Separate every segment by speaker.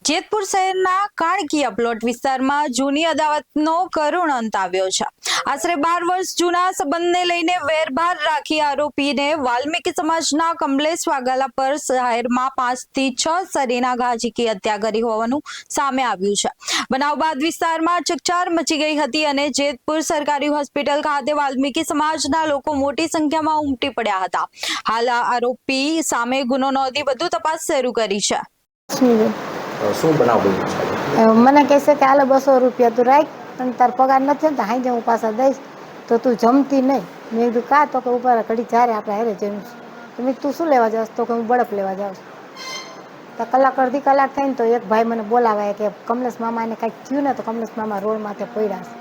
Speaker 1: જેતપુર શહેરના કાણકીયા પ્લોટ વિસ્તારમાં જૂની અદાવતનો કરુણ અંત આવ્યો છે। આશરે 12 વર્ષ જૂના સંબંધને લઈને વેરભાર રાખી આરોપીને વાલ્મીકી સમાજના કમલેશ વાઘેલા પર શહેરમાં 5 થી 6 સરીના ઘા ઝીકી હત્યા કરી હોવાનું સામે આવ્યું છે। બનાવ બાદ વિસ્તારમાં ચકચાર મચી ગઈ હતી અને જેતપુર સરકારી હોસ્પિટલ ખાતે વાલ્મીકી સમાજના લોકો મોટી સંખ્યામાં ઉમટી પડ્યા હતા। હાલ આરોપી સામે ગુનો નોંધી વધુ તપાસ શરૂ કરી છે।
Speaker 2: શું બનાવ બન્યો છે?
Speaker 3: મને કહેશે કે હાલે 200 રૂપિયા તું રાખ અને તાર પગાર નથી ને તો હાઈ હું પાછા દઈશ તો તું જમતી નહીં। મેં કીધું કા? તો કે ઉપર ઘડી ચારે આપણે હારે જમીશું। તો મેં તું શું લેવા જાઉં? તો કે હું બળફ લેવા જાઉં। તો કલાક અડધી કલાક થઈને તો એક ભાઈ મને બોલાવાય કે કમલેશ મામાને કાંઈક થયું ને તો કમલેશ મામા રોડ માથે પડ્યા છે।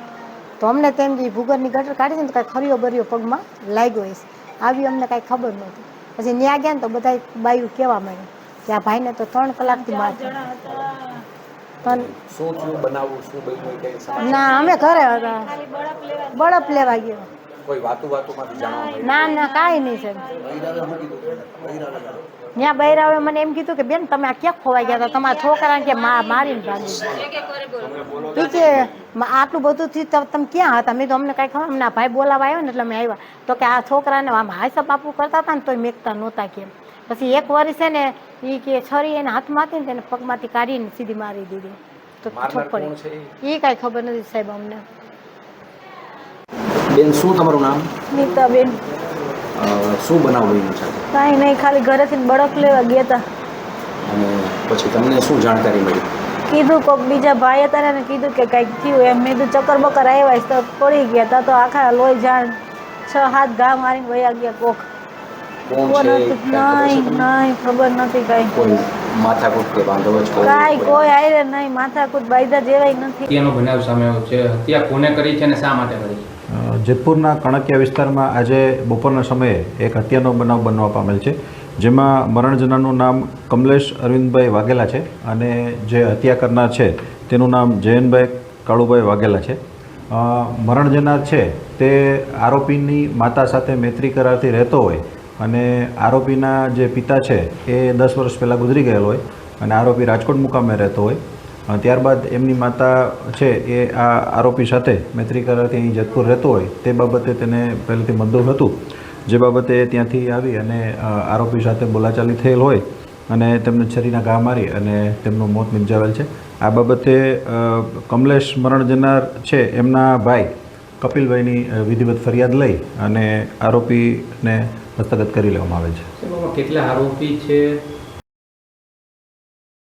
Speaker 3: તો અમને તેમ કે ભૂગરની ગટર કાઢી છે ને તો કાંઈ ખરીયો બરીયો પગમાં લાગ્યો હશે, આવી અમને કાંઈ ખબર નહોતી। પછી ન્યા ગયા ને તો બધા બાયું કહેવા માંડ્યું કે આ ભાઈને તો 3 કલાકથી માર
Speaker 2: શું થયું બનાવું શું બન્યું કઈ સમાચાર?
Speaker 3: ના અમે ઘરે હતા, બળફ લેવા ગયો।
Speaker 2: કોઈ વાતુમાંથી જાણવા મળ્યું?
Speaker 3: ના કાંઈ નહીં સાહેબ। ત્યાં બૈરાવે મને એમ કીધું કે બેન તમે આ ક્યાં ખોવાઈ ગયા હતા? તમારા છોકરાને કે મારીને ભાગી એ કે આટલું બધું થયું તમે ક્યાં હતા? મેં તો અમને કાંઈ ખબર, અમને આ ભાઈ બોલાવા આવ્યો ને એટલે અમે આવ્યા તો કે આ છોકરાને આમ હાઈસપ આપવું કરતા હતા ને તોય મેકતા નહોતા કેમ। પછી એક વર્ષ છે ને એ કે છરી એના હાથમાં હતી ને તેને પગમાંથી કાઢીને સીધી મારી દીધી। તો છોકરી એ કાંઈ ખબર નથી સાહેબ અમને।
Speaker 2: બેન શું તમારું નામ?
Speaker 4: નીતાબેન।
Speaker 2: શું બનાવ બન્યું છે?
Speaker 4: કાંઈ નહીં, ખાલી ઘરેથી બળફ લેવા ગયા હતા।
Speaker 2: અને પછી તમને શું જાણકારી મળી?
Speaker 4: કીધું કોક બીજા ભાઈ હતા ને કીધું કે કાંઈક થયું એમ। મેં કીધું ચક્કર બક્કર આવ્યા તો પડી ગયા હતા તો આખા લોહી જાણ 6-7 ઘા મારીને વયા ગયા કોક। નહીં ખબર નથી કાંઈ,
Speaker 2: માથાકૂટ કે બાંધવજ
Speaker 4: કાંઈ કોઈ આયરે નહીં, માથાકૂટ બાયદા જેવાય નથી।
Speaker 5: હત્યાનો બનાવ સામે આવ્યો છે, હત્યા કોને કરી છે અને શા માટે કરી છે?
Speaker 6: જેતપુરના કાણકીયા વિસ્તારમાં આજે બપોરના સમયે એક હત્યાનો બનાવ બનવા પામેલ છે, જેમાં મરણ જનારનું નામ કમલેશ અરવિંદભાઈ વાઘેલા છે અને જે હત્યા કરનાર છે તેનું નામ જયનભાઈ કાળુભાઈ વાઘેલા છે। મરણ જનાર છે તે આરોપીની માતા સાથે મૈત્રી કરારથી રહેતો હોય અને આરોપીના જે પિતા છે એ 10 વર્ષ પહેલાં ગુજરી ગયેલો હોય અને આરોપી રાજકોટ મુકામે રહેતો હોય। ત્યારબાદ એમની માતા છે એ આ આરોપી સાથે મૈત્રી કરારથી અહીં જેતપુર રહેતો હોય તે બાબતે તેને પહેલેથી મંદોર હતું, જે બાબતે ત્યાંથી આવી અને આરોપી સાથે બોલાચાલી થયેલ હોય અને તેમને છરીના ઘા મારી અને તેમનું મોત નિપજાવેલ છે। આ બાબતે કમલેશ મરણ જનાર છે એમના ભાઈ કપિલભાઈની વિધિવત ફરિયાદ લઈ અને આરોપીને હસ્તગત કરી લેવામાં આવેલ છે।
Speaker 5: કેટલા આરોપી છે